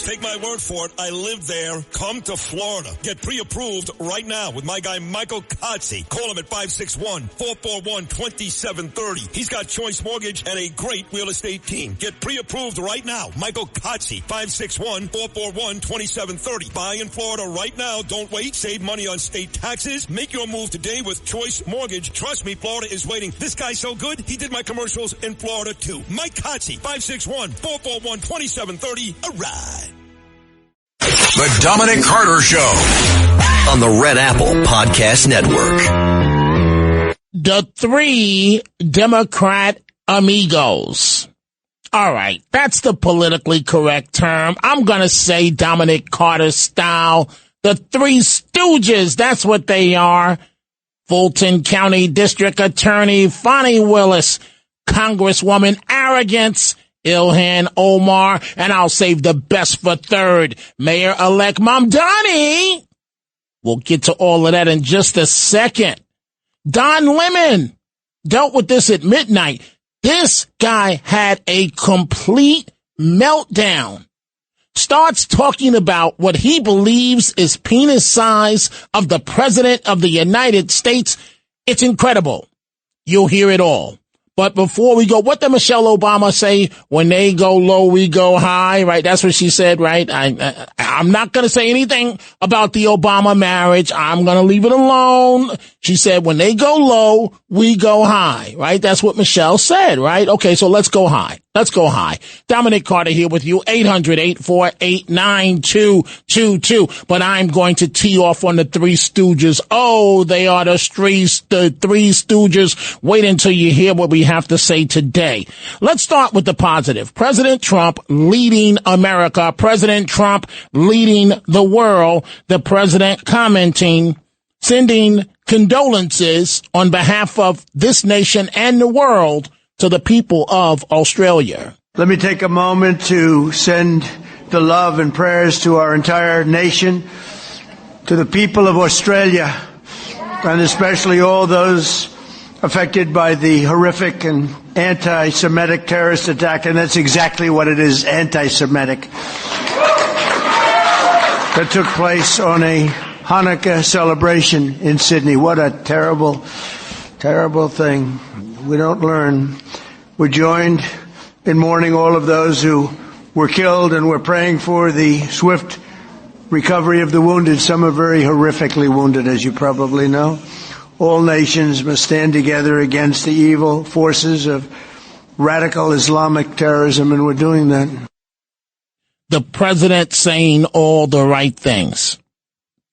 Take my word for it. I live there. Come to Florida. Get pre-approved right now with my guy Michael Kotze. Call him at 561-441-2730. He's got Choice Mortgage and a great real estate team. Get pre-approved right now. Michael Kotze, 561-441-2730. Buy in Florida right now. Don't wait. Save money on state taxes. Make your move today with Choice Mortgage. Trust me, Florida is waiting. This guy's so good, he did my commercials in Florida too. Mike Kotze, 561-441-2730. A ride. The Dominic Carter Show on the Red Apple Podcast Network. The three Democrat amigos. All right, that's the politically correct term. I'm going to say Dominic Carter style. The Three Stooges, that's what they are. Fulton County District Attorney Fonnie Willis, Congresswoman Arrogance, Ilhan Omar, and I'll save the best for third, Mayor-elect Mamdani. We'll get to all of that in just a second. Don Lemon dealt with this at midnight. This guy had a complete meltdown. Starts talking about what he believes is penis size of the President of the United States. It's incredible. You'll hear it all. But before we go, what did Michelle Obama say? When they go low, we go high, right? That's what she said, right? I'm not going to say anything about the Obama marriage. I'm going to leave it alone. She said, when they go low, we go high, right? That's what Michelle said, right? Okay, so let's go high. Let's go high. Dominic Carter here with you, 800-848-9222. But I'm going to tee off on the Three Stooges. Oh, they are the Three Stooges. Wait until you hear what we have to say today. Let's start with the positive. President Trump leading America. President Trump leading the world. The president commenting, sending condolences on behalf of this nation and the world to the people of Australia. Let me take a moment to send the love and prayers to our entire nation, to the people of Australia, and especially all those affected by the horrific and anti-Semitic terrorist attack, and that's exactly what it is, anti-Semitic, that took place on a Hanukkah celebration in Sydney. What a terrible, terrible thing. We don't learn. We're joined in mourning all of those who were killed, and we're praying for the swift recovery of the wounded. Some are very horrifically wounded, as you probably know. All nations must stand together against the evil forces of radical Islamic terrorism, and we're doing that. The president saying all the right things.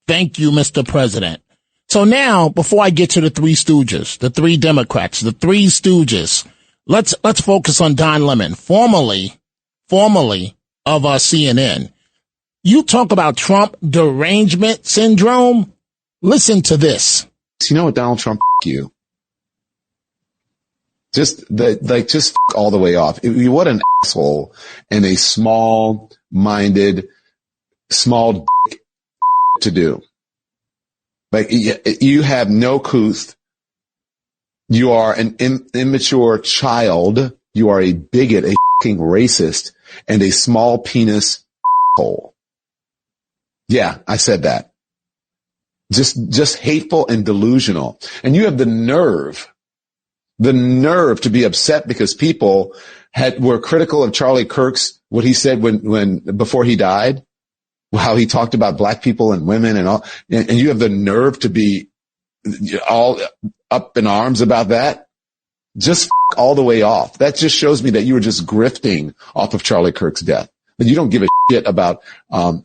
Thank you, Mr. President. So now, before I get to the Three Stooges, the three Democrats, the Three Stooges, let's focus on Don Lemon, formerly of CNN. You talk about Trump derangement syndrome. Listen to this. You know what, Donald Trump, you. Just all the way off. What an asshole and a small-minded, small dick to do. Like, you have no couth. You are an immature child. You are a bigot, a fucking racist, and a small penis hole. Yeah, I said that. Just hateful and delusional. And you have the nerve to be upset because people were critical of Charlie Kirk's, what he said before he died, how he talked about black people and women and all, and you have the nerve to be all up in arms about that. Just all the way off. That just shows me that you were just grifting off of Charlie Kirk's death. But you don't give a shit about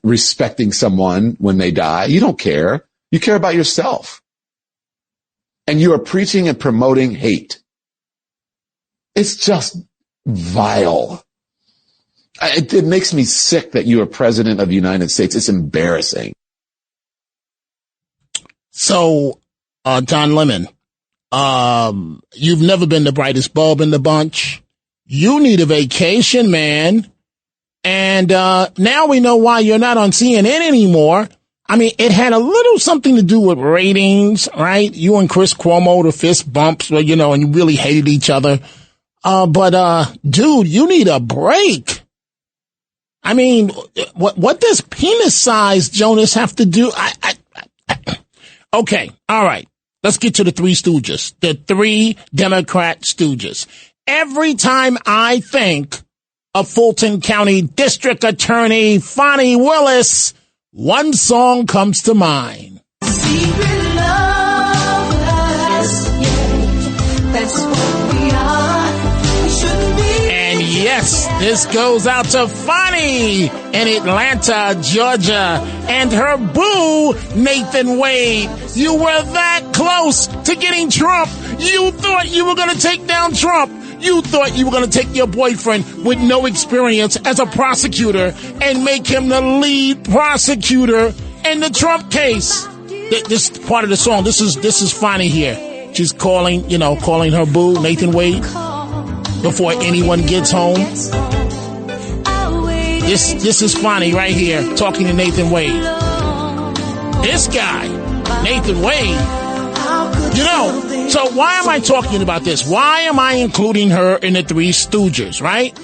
respecting someone when they die. You don't care. You care about yourself. And you are preaching and promoting hate. It's just vile. It makes me sick that you are president of the United States. It's embarrassing. So, Don Lemon, you've never been the brightest bulb in the bunch. You need a vacation, man. And now we know why you're not on CNN anymore. I mean, it had a little something to do with ratings, right? You and Chris Cuomo, the fist bumps, and you really hated each other. But dude, you need a break. I mean, what does penis-sized Jonas have to do? Okay, all right. Let's get to the Three Stooges, the three Democrat stooges. Every time I think of Fulton County District Attorney Fonnie Willis, one song comes to mind. Secret lovers, yeah, that's what we are. We shouldn't be. And yes, this goes out to Fonnie in Atlanta, Georgia, and her boo, Nathan Wade. You were that close to getting Trump. You thought you were going to take down Trump. You thought you were going to take your boyfriend with no experience as a prosecutor and make him the lead prosecutor in the Trump case. This part of the song, this is Fonnie here. She's calling her boo, Nathan Wade, before anyone gets home. This is Fonnie right here talking to Nathan Wade. This guy, Nathan Wade, so why am I talking about this? Why am I including her in the Three Stooges, right?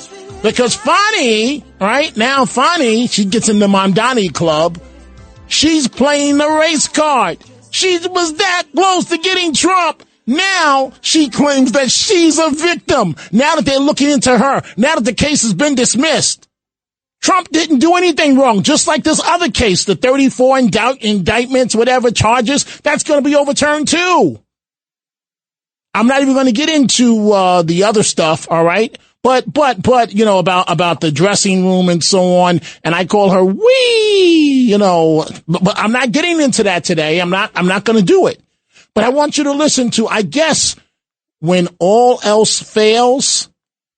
Because Fonnie, right now, she gets in the Mondani Club. She's playing the race card. She was that close to getting Trump. Now she claims that she's a victim. Now that they're looking into her. Now that the case has been dismissed. Trump didn't do anything wrong, just like this other case, the 34 indictments, whatever charges, that's going to be overturned too. I'm not even going to get into the other stuff, all right? But about the dressing room and so on, and I call her but I'm not getting into that today. I'm not going to do it. But I want you to listen to, I guess, when all else fails,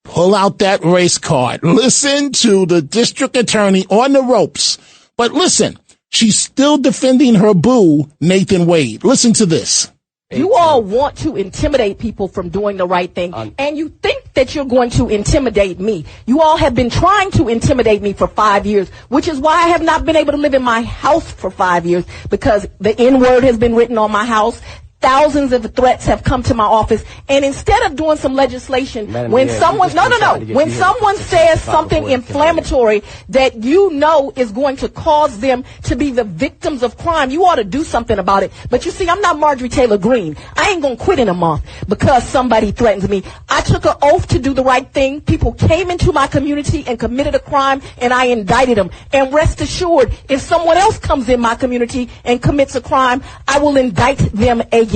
pull out that race card. Listen to the district attorney on the ropes. But listen, she's still defending her boo, Nathan Wade. Listen to this. You all want to intimidate people from doing the right thing, and you think that you're going to intimidate me. You all have been trying to intimidate me for 5 years, which is why I have not been able to live in my house for 5 years, because the N-word has been written on my house. Thousands of threats have come to my office, and instead of doing some legislation, when someone says something inflammatory that is going to cause them to be the victims of crime, you ought to do something about it. But you see, I'm not Marjorie Taylor Greene. I ain't gonna quit in a month because somebody threatens me. I took an oath to do the right thing. People came into my community and committed a crime, and I indicted them. And rest assured, if someone else comes in my community and commits a crime, I will indict them again.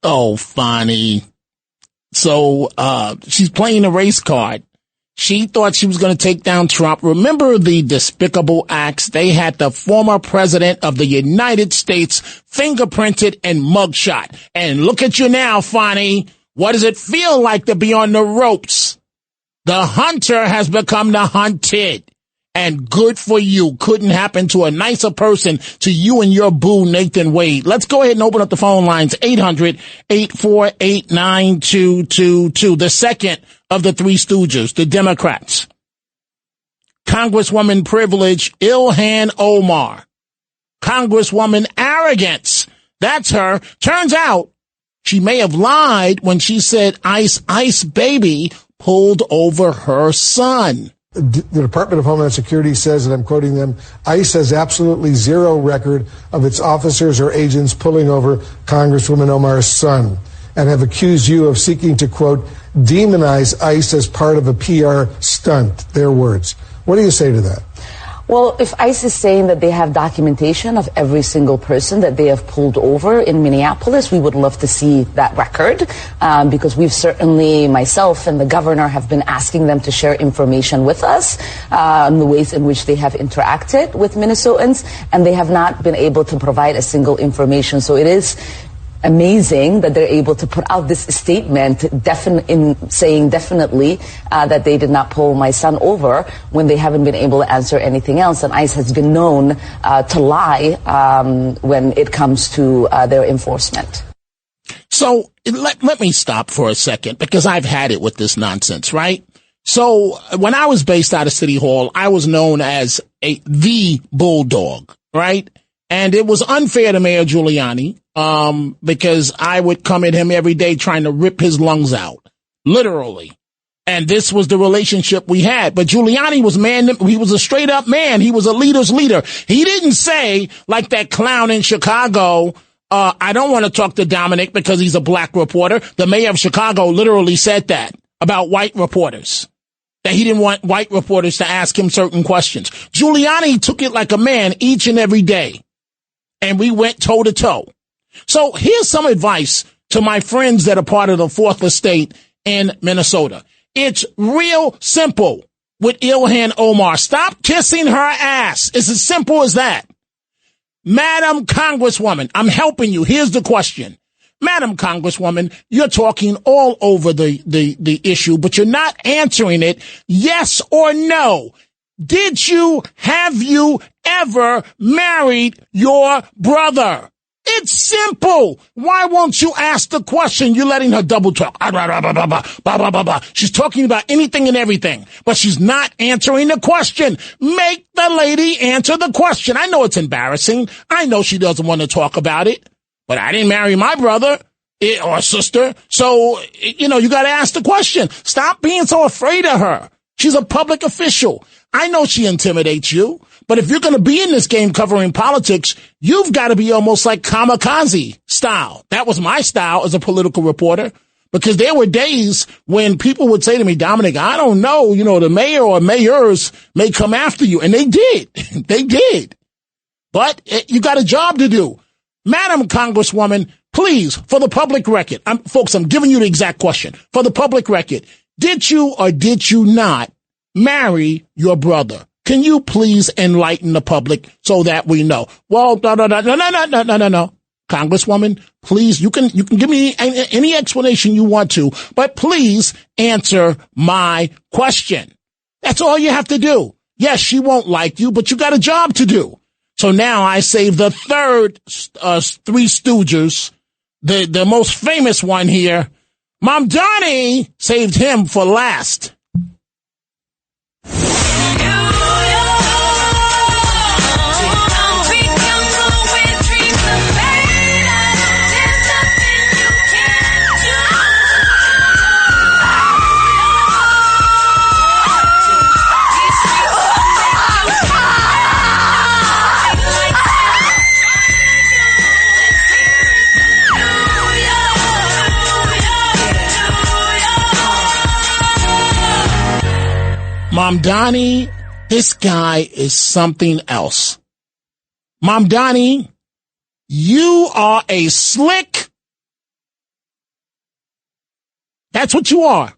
Oh, Fonnie. So, she's playing a race card. She thought she was going to take down Trump. Remember the despicable acts? They had the former president of the United States fingerprinted and mugshot. And look at you now, Fonnie. What does it feel like to be on the ropes? The hunter has become the hunted. And good for you. Couldn't happen to a nicer person, to you and your boo, Nathan Wade. Let's go ahead and open up the phone lines. 800-848-9222. The second of the Three Stooges, the Democrats. Congresswoman Privilege, Ilhan Omar. Congresswoman Arrogance. That's her. Turns out she may have lied when she said Ice Baby pulled over her son. The Department of Homeland Security says, and I'm quoting them, ICE has absolutely zero record of its officers or agents pulling over Congresswoman Omar's son, and have accused you of seeking to, quote, demonize ICE as part of a PR stunt, their words. What do you say to that? Well, if ICE is saying that they have documentation of every single person that they have pulled over in Minneapolis, we would love to see that record, because we've certainly, myself and the governor, have been asking them to share information with us on the ways in which they have interacted with Minnesotans, and they have not been able to provide a single information. So it is amazing that they're able to put out this statement saying definitely that they did not pull my son over when they haven't been able to answer anything else. And ICE has been known to lie when it comes to their enforcement. So let me stop for a second, because I've had it with this nonsense, right? So when I was based out of City Hall, I was known as the Bulldog, right? And it was unfair to Mayor Giuliani, because I would come at him every day trying to rip his lungs out, literally. And this was the relationship we had. But Giuliani was he was a straight up man. He was a leader's leader. He didn't say, like that clown in Chicago, I don't want to talk to Dominic because he's a black reporter. The mayor of Chicago literally said that about white reporters, that he didn't want white reporters to ask him certain questions. Giuliani took it like a man each and every day. And we went toe to toe. So here's some advice to my friends that are part of the Fourth Estate in Minnesota. It's real simple with Ilhan Omar. Stop kissing her ass. It's as simple as that. Madam Congresswoman, I'm helping you. Here's the question. Madam Congresswoman, you're talking all over the issue, but you're not answering it. Yes or no? Have you ever married your brother? It's simple. Why won't you ask the question? You're letting her double talk. She's talking about anything and everything, but she's not answering the question. Make the lady answer the question. I know it's embarrassing. I know she doesn't want to talk about it, but I didn't marry my brother or sister. So, you got to ask the question. Stop being so afraid of her. She's a public official. I know she intimidates you. But if you're going to be in this game covering politics, you've got to be almost like kamikaze style. That was my style as a political reporter, because there were days when people would say to me, Dominic, I don't know, the mayor or mayors may come after you. And they did. They did. But you got a job to do. Madam Congresswoman, please, for the public record, I'm giving you the exact question. For the public record, did you or did you not marry your brother? Can you please enlighten the public so that we know? Well, no. Congresswoman, please, you can give me any explanation you want to, but please answer my question. That's all you have to do. Yes, she won't like you, but you got a job to do. So now I save the third Three Stooges, the most famous one here. Mom Donnie saved him for last. Mom Donnie, this guy is something else. Mom Donnie, you are a slick. That's what you are.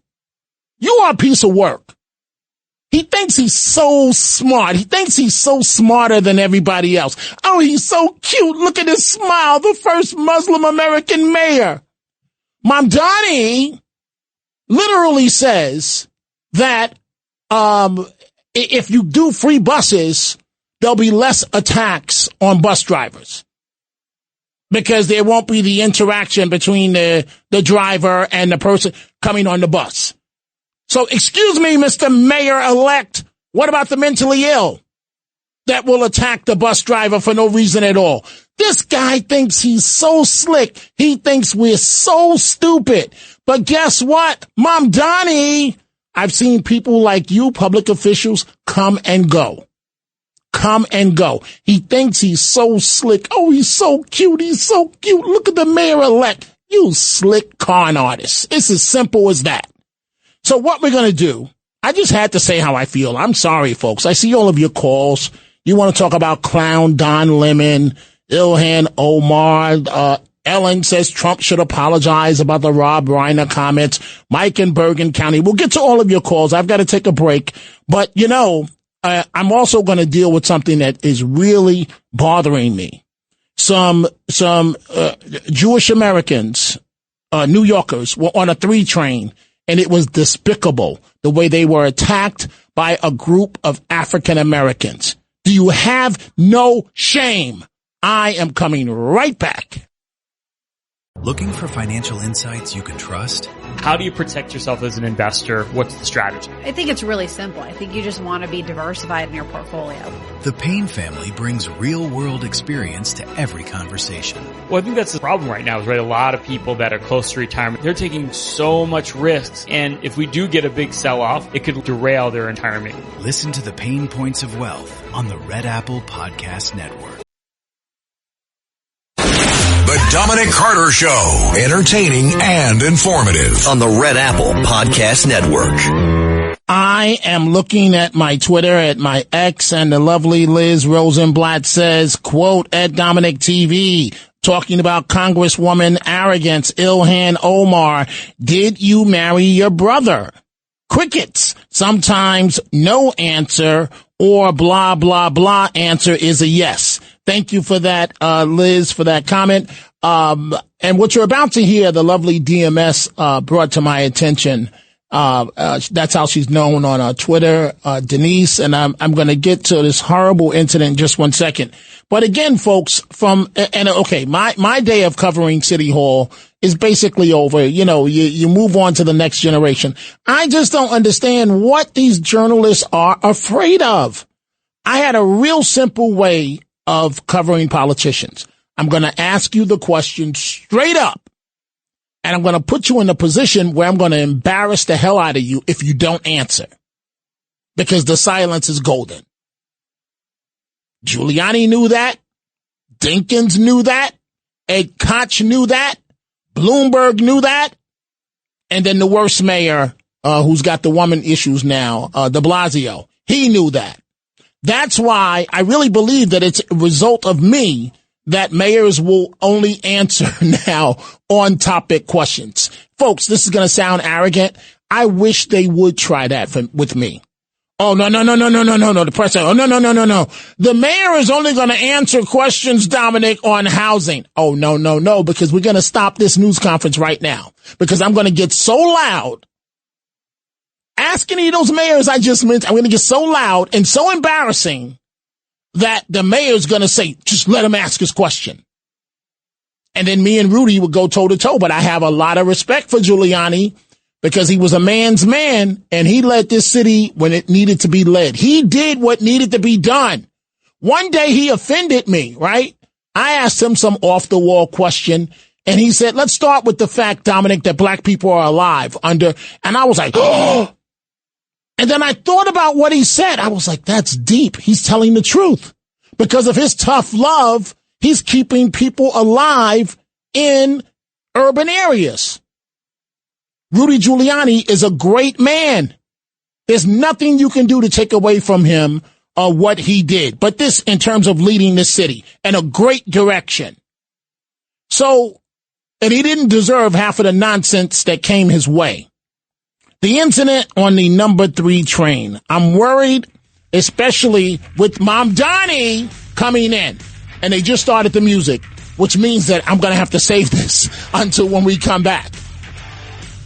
You are a piece of work. He thinks he's so smart. He thinks he's so smarter than everybody else. Oh, he's so cute. Look at his smile. The first Muslim American mayor. Mom Donnie literally says that if you do free buses, there'll be less attacks on bus drivers because there won't be the interaction between the driver and the person coming on the bus. So excuse me, Mr. Mayor-elect, what about the mentally ill that will attack the bus driver for no reason at all? This guy thinks he's so slick. He thinks we're so stupid. But guess what? Mom Donnie, I've seen people like you, public officials, come and go. Come and go. He thinks he's so slick. Oh, he's so cute. He's so cute. Look at the mayor-elect. You slick con artist. It's as simple as that. So what we're going to do, I just had to say how I feel. I'm sorry, folks. I see all of your calls. You want to talk about clown Don Lemon, Ilhan Omar, Ellen says Trump should apologize about the Rob Reiner comments. Mike in Bergen County. We'll get to all of your calls. I've got to take a break. But, I'm also going to deal with something that is really bothering me. Some Jewish Americans, New Yorkers, were on a 3 train, and it was despicable the way they were attacked by a group of African Americans. Do you have no shame? I am coming right back. Looking for financial insights you can trust? How do you protect yourself as an investor? What's the strategy? I think it's really simple. I think you just want to be diversified in your portfolio. The Payne family brings real-world experience to every conversation. Well, I think that's the problem right now is, right, a lot of people that are close to retirement, they're taking so much risks. And if we do get a big sell-off, it could derail their retirement. Listen to the Payne Points of Wealth on the Red Apple Podcast Network. The Dominic Carter Show. Entertaining and informative on the Red Apple Podcast Network. I am looking at my Twitter, at my X, and the lovely Liz Rosenblatt says, quote, at Dominic TV, talking about Congresswoman arrogance, Ilhan Omar, did you marry your brother? Crickets. Sometimes no answer or blah, blah, blah answer is a yes. Thank you for that, Liz, for that comment. And what you're about to hear, the lovely DMS, brought to my attention. That's how she's known on Twitter, Denise. And I'm going to get to this horrible incident in just 1 second. But again, folks, my day of covering City Hall is basically over. You know, you move on to the next generation. I just don't understand what these journalists are afraid of. I had a real simple way of covering politicians. I'm going to ask you the question straight up, and I'm going to put you in a position where I'm going to embarrass the hell out of you if you don't answer, because the silence is golden. Giuliani knew that. Dinkins knew that. Ed Koch knew that. Bloomberg knew that. And then the worst mayor, who's got the woman issues now, de Blasio, he knew that. That's why I really believe that it's a result of me that mayors will only answer now on topic questions. Folks, this is going to sound arrogant. I wish they would try that with me. Oh, no. The president. Oh, no. The mayor is only going to answer questions, Dominic, on housing. Oh, no, because we're going to stop this news conference right now, because I'm going to get so loud. Ask any of those mayors I just mentioned. I'm going to get so loud and so embarrassing that the mayor's going to say, just let him ask his question. And then me and Rudy would go toe to toe. But I have a lot of respect for Giuliani, because he was a man's man and he led this city when it needed to be led. He did what needed to be done. One day he offended me, right? I asked him some off the wall question, and he said, let's start with the fact, Dominic, that black people are alive and I was like, oh. And then I thought about what he said. I was like, that's deep. He's telling the truth. Because of his tough love, he's keeping people alive in urban areas. Rudy Giuliani is a great man. There's nothing you can do to take away from him what he did. But this, in terms of leading this city in a great direction. So, and he didn't deserve half of the nonsense that came his way. The incident on the number 3 train. I'm worried, especially with Mom Donnie coming in. And they just started the music, which means that I'm going to have to save this until when we come back.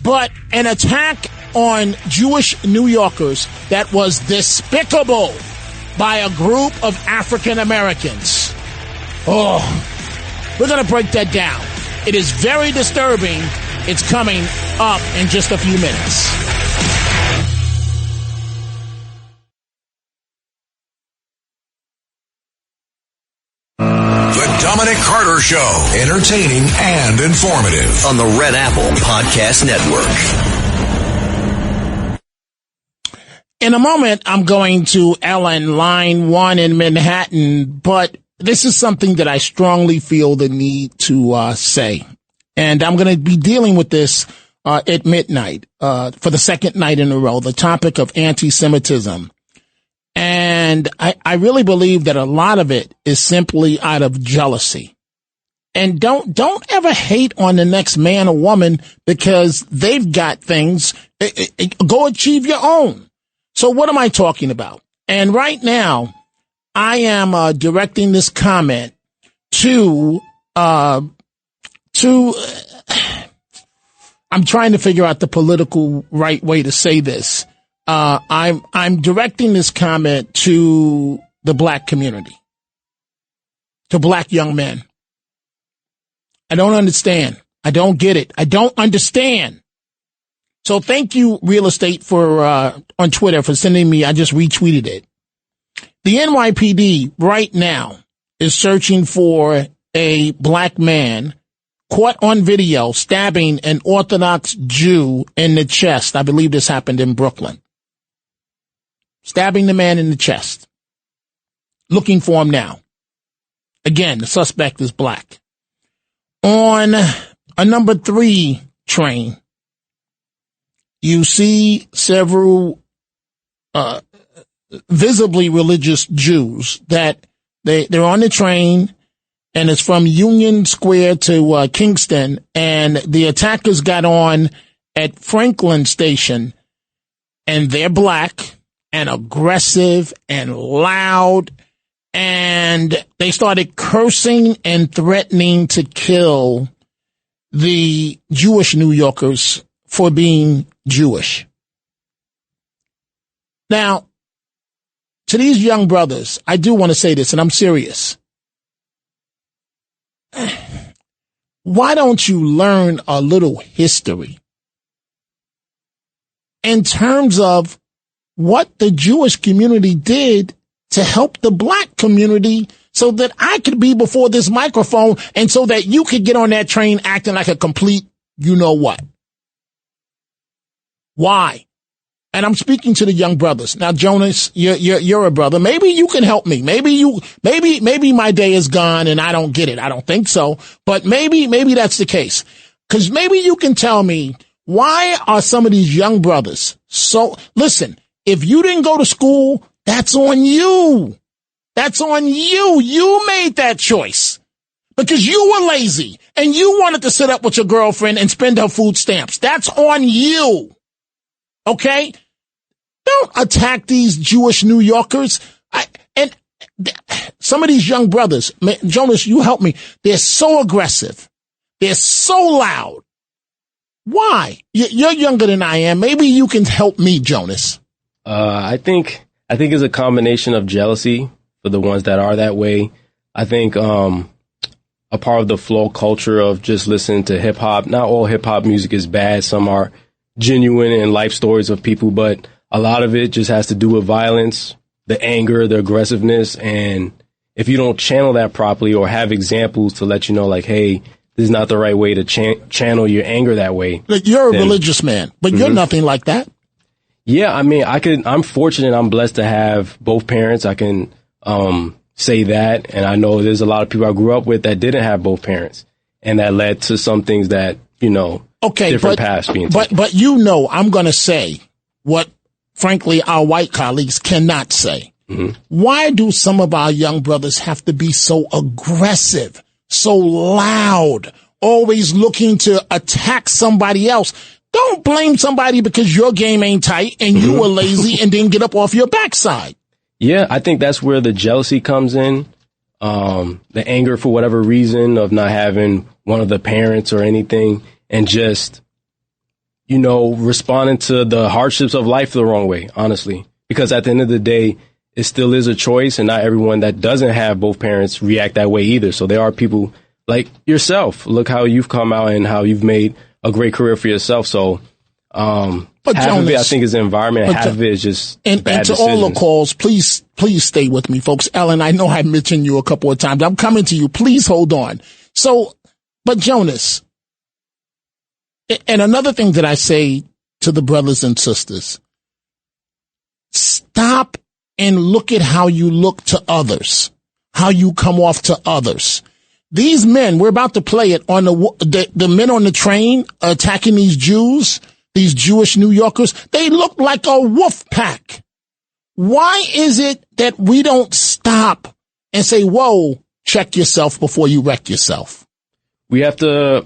But an attack on Jewish New Yorkers that was despicable by a group of African Americans. Oh, we're going to break that down. It is very disturbing. It's coming up in just a few minutes. The Dominic Carter Show. Entertaining and informative on the Red Apple Podcast Network. In a moment, I'm going to Ellen, line 1 in Manhattan, but this is something that I strongly feel the need to say. And I'm going to be dealing with this at midnight for the second night in a row, the topic of anti-Semitism. And I really believe that a lot of it is simply out of jealousy. And don't ever hate on the next man or woman because they've got things. Go achieve your own. So what am I talking about? And right now, I am directing this comment to I'm trying to figure out the political right way to say this. I'm directing this comment to the black community, to black young men. I don't understand. I don't get it. I don't understand. So thank you, Real Estate, for on Twitter for sending me. I just retweeted it. The NYPD right now is searching for a black man caught on video stabbing an Orthodox Jew in the chest. I believe this happened in Brooklyn. Stabbing the man in the chest. Looking for him now. Again, the suspect is black. On a number 3 train, you see several visibly religious Jews that they're on the train, and it's from Union Square to Kingston, and the attackers got on at Franklin Station, and they're black and aggressive and loud, and they started cursing and threatening to kill the Jewish New Yorkers for being Jewish. Now, to these young brothers, I do want to say this, and I'm serious. Why don't you learn a little history in terms of what the Jewish community did to help the black community so that I could be before this microphone and so that you could get on that train acting like a complete you-know-what? Why? And I'm speaking to the young brothers. Now, Jonas, you're a brother. Maybe you can help me. Maybe my day is gone and I don't get it. I don't think so. But maybe that's the case. Because maybe you can tell me, why are some of these young brothers so... Listen, if you didn't go to school, that's on you. That's on you. You made that choice. Because you were lazy and you wanted to sit up with your girlfriend and spend her food stamps. That's on you. Okay? Don't attack these Jewish New Yorkers. Some of these young brothers, Jonas, you help me. They're so aggressive. They're so loud. Why? You're younger than I am. Maybe you can help me, Jonas. I think it's a combination of jealousy for the ones that are that way. I think a part of the flow culture of just listening to hip hop. Not all hip hop music is bad. Some are genuine and life stories of people, but a lot of it just has to do with violence, the anger, the aggressiveness. And if you don't channel that properly or have examples to let you know, like, hey, this is not the right way to channel your anger that way. You're a religious man, but you're nothing like that. Yeah, I mean, I'm fortunate. I'm blessed to have both parents. I can say that. And I know there's a lot of people I grew up with that didn't have both parents. And that led to some things that, different paths being taken. But I'm going to say what, frankly, our white colleagues cannot say. Mm-hmm. Why do some of our young brothers have to be so aggressive, so loud, always looking to attack somebody else? Don't blame somebody because your game ain't tight and you were lazy and didn't get up off your backside. Yeah, I think that's where the jealousy comes in. The anger for whatever reason of not having one of the parents or anything, and just, responding to the hardships of life the wrong way, honestly. Because at the end of the day, it still is a choice, and not everyone that doesn't have both parents react that way either. So there are people like yourself. Look how you've come out and how you've made a great career for yourself. So half of it, I think, is the environment. Half of it is just bad decisions. And to all the calls, please stay with me, folks. Ellen, I know I mentioned you a couple of times. I'm coming to you. Please hold on. So, but Jonas, and another thing that I say to the brothers and sisters, stop and look at how you look to others, how you come off to others. These men, we're about to play it on the men on the train attacking these Jews, these Jewish New Yorkers. They look like a wolf pack. Why is it that we don't stop and say, whoa, check yourself before you wreck yourself? We have to,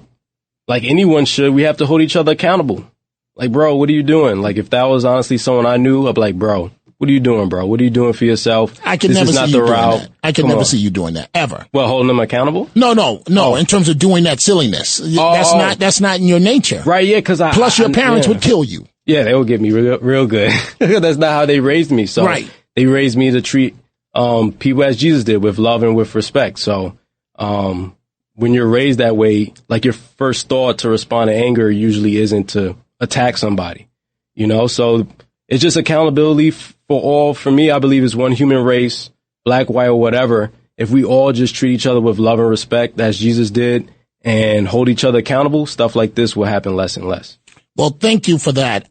like anyone should, we have to hold each other accountable. Like, bro, what are you doing? Like, if that was honestly someone I knew, I'd be like, bro, what are you doing, bro? What are you doing for yourself? I can never see you doing that. I can never see you doing that, ever. Well, holding them accountable? No. Oh. In terms of doing that silliness. That's not in your nature. Right, yeah, because Plus your parents would kill you. Yeah, they would get me real good. That's not how they raised me. So they raised me to treat people as Jesus did, with love and with respect. So when you're raised that way, like your first thought to respond to anger usually isn't to attack somebody, you know? So it's just accountability for all. For me, I believe it's one human race, black, white, or whatever. If we all just treat each other with love and respect, as Jesus did, and hold each other accountable, stuff like this will happen less and less. Well, thank you for that,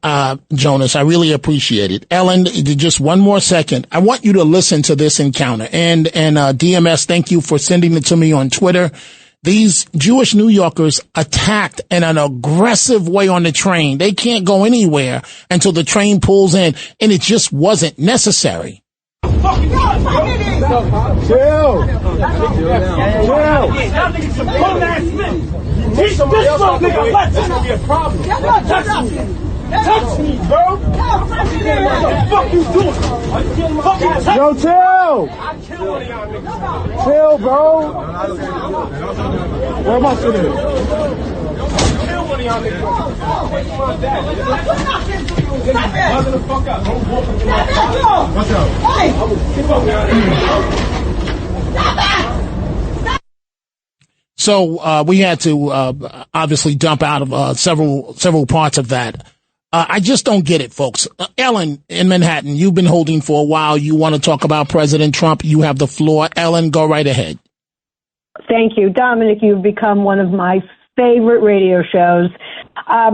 Jonas. I really appreciate it. Ellen, just one more second. I want you to listen to this encounter. And DMS, thank you for sending it to me on Twitter. These Jewish New Yorkers attacked in an aggressive way on the train. They can't go anywhere until the train pulls in, and it just wasn't necessary. Chill. Teach this little nigga lesson. Be a problem. Touch me, bro. What the fuck you doing? Yo, chill. Chill, bro. Where am I sitting? Kill one of y'all niggas. Wait for my dad. Mother the fuck up. Don't walk into my car. Watch out. So we had to obviously dump out of several parts of that. I just don't get it, folks. Ellen in Manhattan, you've been holding for a while. You want to talk about President Trump. You have the floor. Ellen, go right ahead. Thank you. Dominic, you've become one of my favorite radio shows. I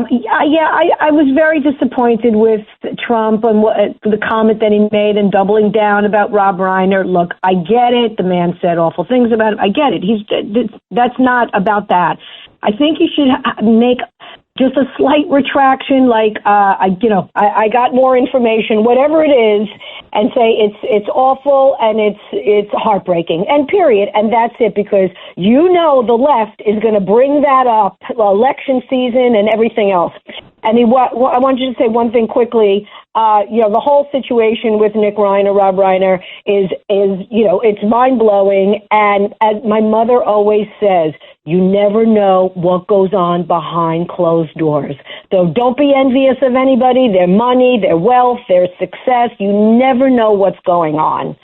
was very disappointed with Trump and the comment that he made and doubling down about Rob Reiner. Look, I get it. The man said awful things about him. I get it. That's not about that. I think he should make just a slight retraction, like I got more information, whatever it is, and say it's awful and it's heartbreaking, and period, and that's it, because the left is going to bring that up, election season and everything else. And I want you to say one thing quickly. The whole situation with Rob Reiner is it's mind blowing, and as my mother always says, you never know what goes on behind closed doors. So don't be envious of anybody, their money, their wealth, their success. You never know what's going on.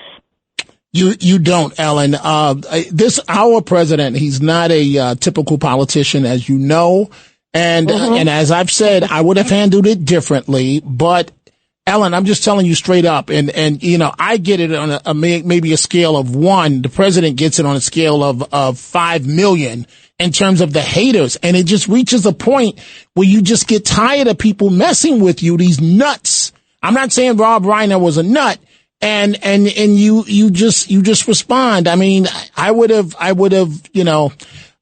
You don't, Ellen. Our president, he's not a typical politician, as you know. And as I've said, I would have handled it differently. But Ellen, I'm just telling you straight up. And I get it on maybe a scale of 1. The president gets it on a scale of 5 million in terms of the haters. And it just reaches a point where you just get tired of people messing with you, these nuts. I'm not saying Rob Reiner was a nut. And you just respond. I mean, I would have,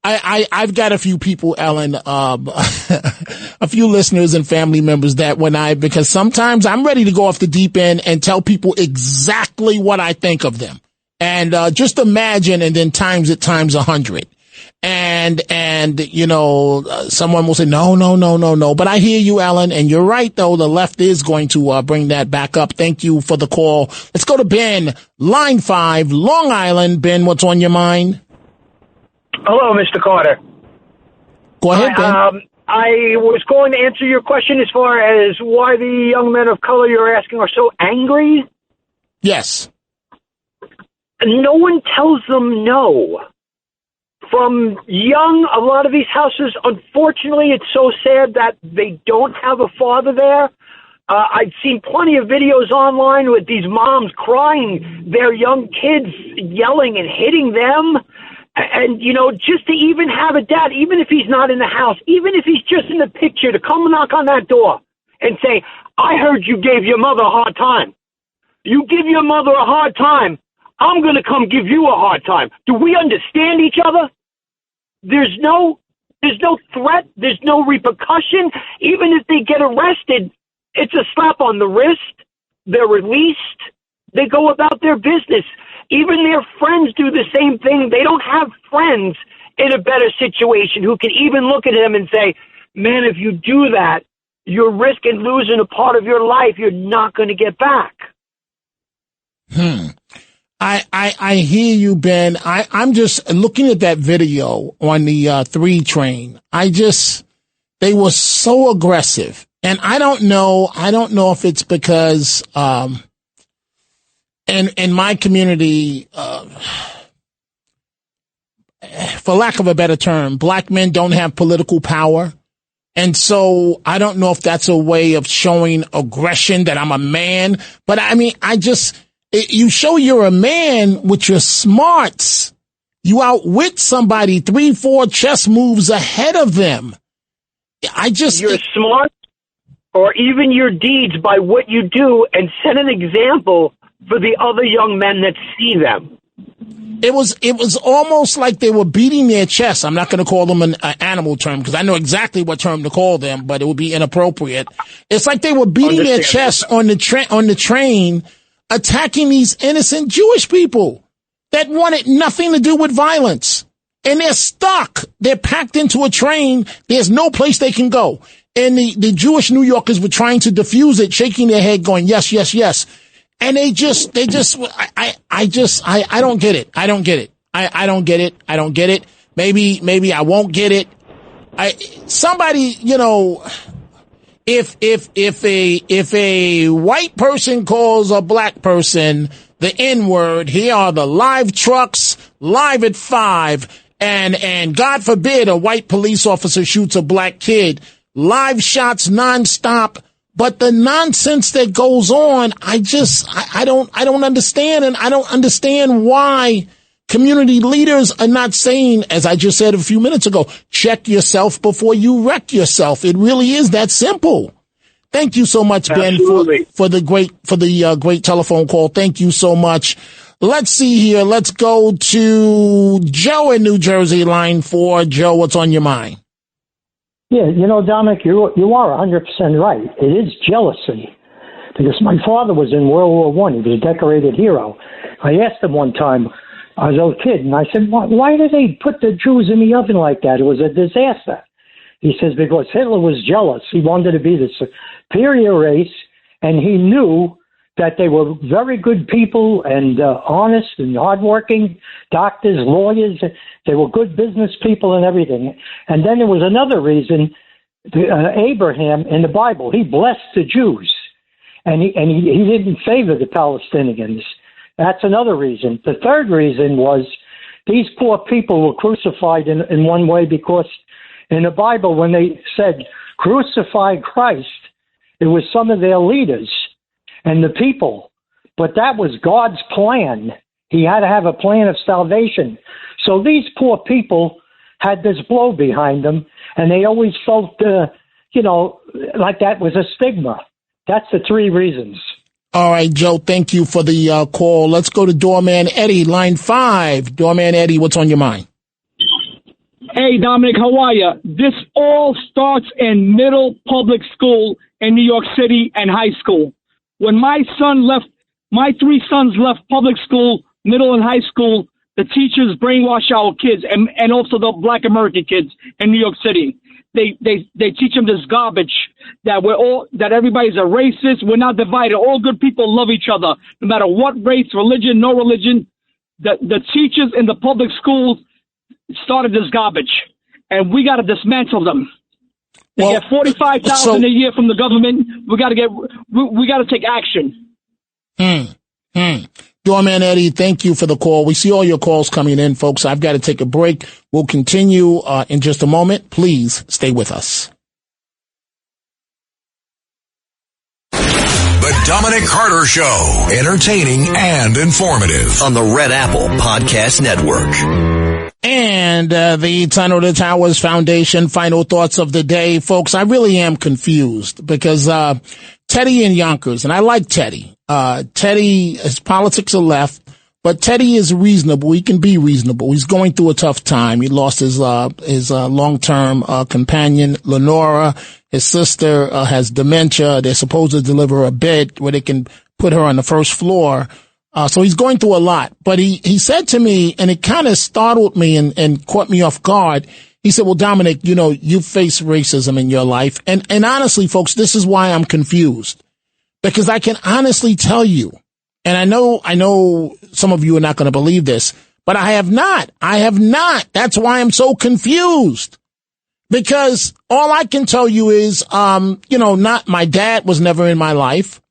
I've got a few people, Ellen, a few listeners and family members because sometimes I'm ready to go off the deep end and tell people exactly what I think of them. And, just imagine, and then times 100. And, someone will say, no. But I hear you, Ellen. And you're right, though. The left is going to, bring that back up. Thank you for the call. Let's go to Ben, line 5, Long Island. Ben, what's on your mind? Hello, Mr. Carter. Go ahead, Ben. I was going to answer your question as far as why the young men of color you're asking are so angry. Yes. No one tells them no. From young, a lot of these houses, unfortunately, it's so sad that they don't have a father there. I've seen plenty of videos online with these moms crying, their young kids yelling and hitting them. And, just to even have a dad, even if he's not in the house, even if he's just in the picture, to come knock on that door and say, I heard you gave your mother a hard time. You give your mother a hard time. I'm going to come give you a hard time. Do we understand each other? There's no threat. There's no repercussion. Even if they get arrested, it's a slap on the wrist. They're released. They go about their business. Even their friends do the same thing. They don't have friends in a better situation who can even look at them and say, man, if you do that, you're risking losing a part of your life you're not going to get back. I hear you, Ben. I'm just looking at that video on the 3 train. They were so aggressive. And I don't know if it's because, in my community, for for lack of a better term, black men don't have political power. And so I don't know if that's a way of showing aggression that I'm a man. But I mean, you show you're a man with your smarts. You outwit somebody 3-4 chess moves ahead of them. You're smart, or even your deeds by what you do, and set an example for the other young men that see them. It was almost like they were beating their chest. I'm not going to call them an animal term because I know exactly what term to call them, but it would be inappropriate. It's like they were beating their chest on the train, attacking these innocent Jewish people that wanted nothing to do with violence. And they're stuck. They're packed into a train. There's no place they can go. And the Jewish New Yorkers were trying to defuse it, shaking their head, going, yes, yes, yes. And I don't get it. I don't get it. I don't get it. I don't get it. Maybe I won't get it. Somebody, if a white person calls a black person the N-word, here are the live trucks, live at 5, and God forbid a white police officer shoots a black kid, live shots nonstop. But the nonsense that goes on, I don't understand. And I don't understand why community leaders are not saying, as I just said a few minutes ago, check yourself before you wreck yourself. It really is that simple. Thank you so much, Ben, for the great telephone call. Thank you so much. Let's see here. Let's go to Joe in New Jersey, line 4. Joe, what's on your mind? Yeah, Dominic, you are 100% right. It is jealousy. Because my father was in World War I. He was a decorated hero. I asked him one time, I was a little kid, and I said, why did they put the Jews in the oven like that? It was a disaster. He says, because Hitler was jealous. He wanted to be the superior race, and he knew that they were very good people and honest and hardworking, doctors, lawyers. They were good business people and everything. And then there was another reason. Abraham in the Bible, he blessed the Jews, and he didn't favor the Palestinians. That's another reason. The third reason was these poor people were crucified in one way because in the Bible, when they said crucify Christ, it was some of their leaders and the people. But that was God's plan. He had to have a plan of salvation. So these poor people had this blow behind them, and they always felt, like that was a stigma. That's the 3 reasons. All right, Joe, thank you for the call. Let's go to Doorman Eddie, line 5. Doorman Eddie, what's on your mind? Hey, Dominic, how are you? This all starts in middle public school in New York City and high school. When my 3 sons left public school, middle and high school, the teachers brainwash our kids and also the black American kids in New York City. They teach them this garbage that everybody's a racist. We're not divided. All good people love each other, no matter what race, religion, no religion. The teachers in the public schools started this garbage, and we got to dismantle them. They get $45,000 a year from the government. We got to take action. Doorman Eddie, thank you for the call. We see all your calls coming in, folks. I've got to take a break. We'll continue in just a moment. Please stay with us. The Dominic Carter Show, entertaining and informative on the Red Apple Podcast Network. And the Tunnel to Towers Foundation final thoughts of the day. Folks, I really am confused because Teddy in Yonkers, and I like Teddy. Teddy, his politics are left, but Teddy is reasonable. He can be reasonable. He's going through a tough time. He lost his long-term companion, Lenora. His sister has dementia. They're supposed to deliver a bed where they can put her on the first floor. So he's going through a lot. But he said to me, and it kind of startled me and caught me off guard. He said, well, Dominic, you face racism in your life. And honestly, folks, this is why I'm confused. Because I can honestly tell you, and I know some of you are not going to believe this, but I have not. That's why I'm so confused. Because all I can tell you is, not my dad was never in my life.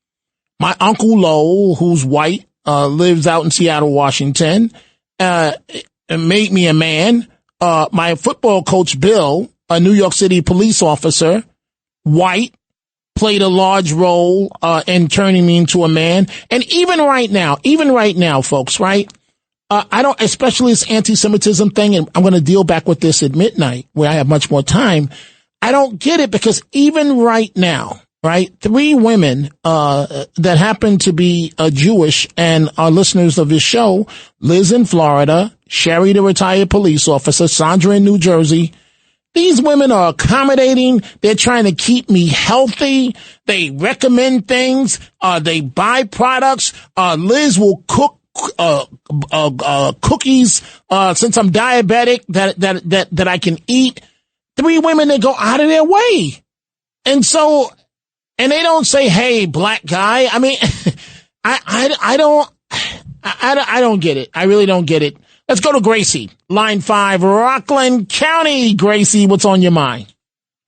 My Uncle Lo, who's white, lives out in Seattle, Washington, made me a man. my football coach, Bill, a New York City police officer, white, played a large role in turning me into a man. And even right now, folks, right? I don't, especially this anti-Semitism thing, and I'm going to deal back with this at midnight where I have much more time. I don't get it because even right now, right, 3 women that happen to be Jewish and are listeners of this show, Liz in Florida, Sherry, the retired police officer, Sandra in New Jersey. These women are accommodating. They're trying to keep me healthy. They recommend things. They buy products. Liz will cook cookies since I'm diabetic that I can eat. 3 women that go out of their way. And so, and they don't say, hey, black guy. I mean, I don't get it. I really don't get it. Let's go to Gracie, line 5, Rockland County. Gracie, what's on your mind?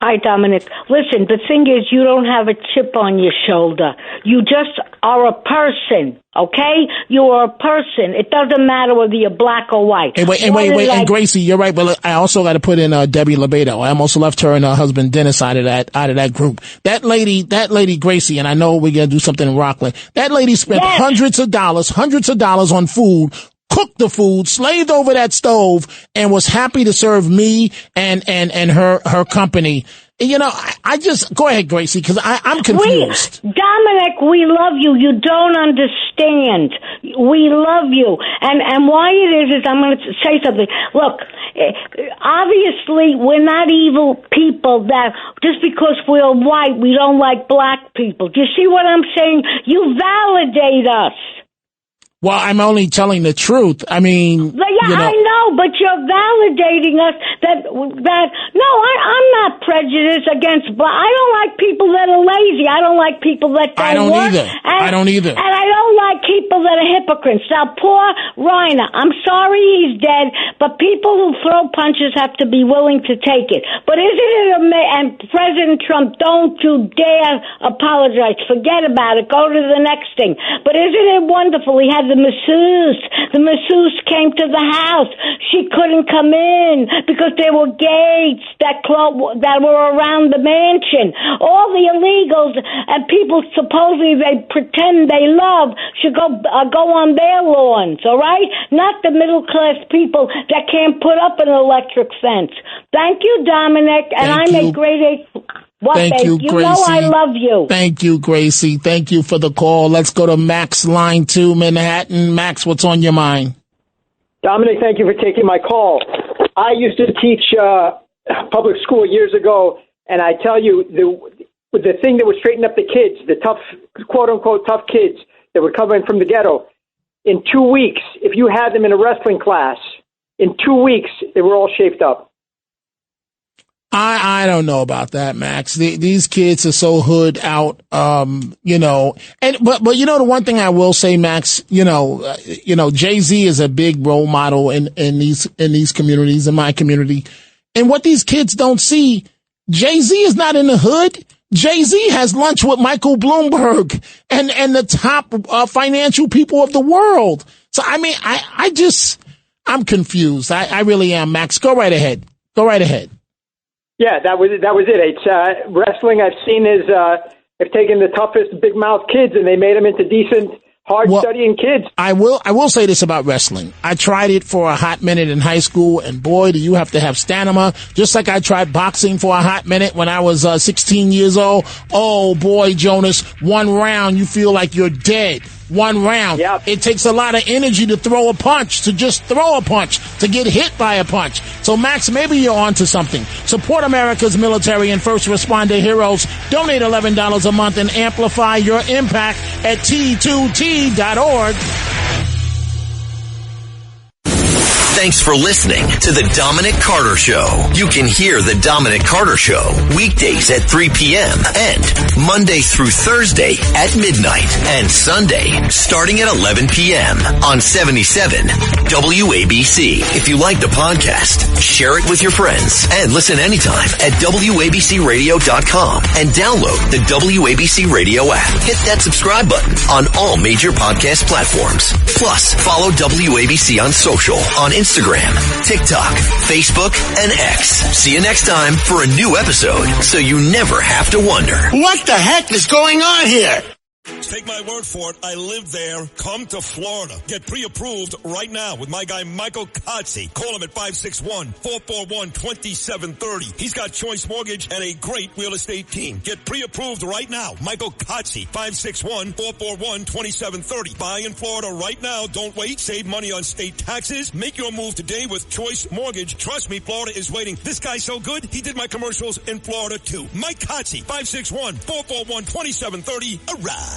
Hi, Dominic. Listen, the thing is, you don't have a chip on your shoulder. You just are a person, okay? You are a person. It doesn't matter whether you're black or white. Hey, wait. And Gracie, you're right, but I also got to put in Debbie Lebedo. I almost left her and her husband Dennis out of that group. That lady Gracie, and I know we're gonna do something in Rockland. That lady spent hundreds of dollars on food. Cooked the food, slaved over that stove, and was happy to serve me and her company. You know, I just, go ahead, Gracie, because I'm confused. Dominic, we love you. You don't understand. We love you. And why it is I'm going to say something. Look, obviously, we're not evil people that just because we're white, we don't like black people. Do you see what I'm saying? You validate us. Well, I'm only telling the truth. I mean, yeah, I know, but you're validating us I'm not prejudiced against black. I don't like people that are lazy. I don't like people that don't work. I don't either. And I don't like people that are hypocrites. Now, poor Reiner, I'm sorry he's dead, but people who throw punches have to be willing to take it. But isn't it and President Trump, don't you dare apologize. Forget about it. Go to the next thing. But isn't it wonderful? He had the masseuse. The masseuse came to the house. She couldn't come in because there were gates that were around the mansion. All the illegals and people supposedly they pretend they love should go on their lawns, all right? Not the middle class people that can't put up an electric fence. Thank you, Dominic, and I'm a great. Thank you, Gracie. You know I love you. Thank you, Gracie. Thank you for the call. Let's go to Max, line 2, Manhattan. Max, what's on your mind? Dominic, thank you for taking my call. I used to teach public school years ago, and I tell you, the thing that would straighten up the kids, the tough, quote-unquote tough kids that were coming from the ghetto, in 2 weeks, if you had them in a wrestling class, in 2 weeks, they were all shaped up. I don't know about that, Max. These kids are so hood out, you know. But you know, the one thing I will say, Max, you know, Jay-Z is a big role model in these communities, in my community. And what these kids don't see, Jay-Z is not in the hood. Jay-Z has lunch with Michael Bloomberg and the top financial people of the world. So, I mean, I'm confused. I really am, Max. Go right ahead. Yeah, that was it. It's wrestling I've seen is they've taken the toughest big mouth kids and they made them into decent, hard studying kids. I will say this about wrestling. I tried it for a hot minute in high school, and boy, do you have to have stamina. Just like I tried boxing for a hot minute when I was 16 years old. Oh boy, Jonas, one round you feel like you're dead. One round. Yep. It takes a lot of energy to throw a punch, to just throw a punch, to get hit by a punch. So, Max, maybe you're onto something. Support America's military and first responder heroes. Donate $11 a month and amplify your impact at T2T.org. Thanks for listening to The Dominic Carter Show. You can hear The Dominic Carter Show weekdays at 3 p.m. and Monday through Thursday at midnight and Sunday starting at 11 p.m. on 77 WABC. If you like the podcast, share it with your friends and listen anytime at WABCRadio.com and download the WABC Radio app. Hit that subscribe button on all major podcast platforms. Plus, follow WABC on social, on Instagram, Instagram, TikTok, Facebook, and X. See you next time for a new episode so you never have to wonder. What the heck is going on here? Take my word for it. I live there. Come to Florida. Get pre-approved right now with my guy Michael Kotze. Call him at 561-441-2730. He's got Choice Mortgage and a great real estate team. Get pre-approved right now. Michael Kotze, 561-441-2730. Buy in Florida right now. Don't wait. Save money on state taxes. Make your move today with Choice Mortgage. Trust me, Florida is waiting. This guy's so good, he did my commercials in Florida too. Mike Kotze, 561-441-2730. All right.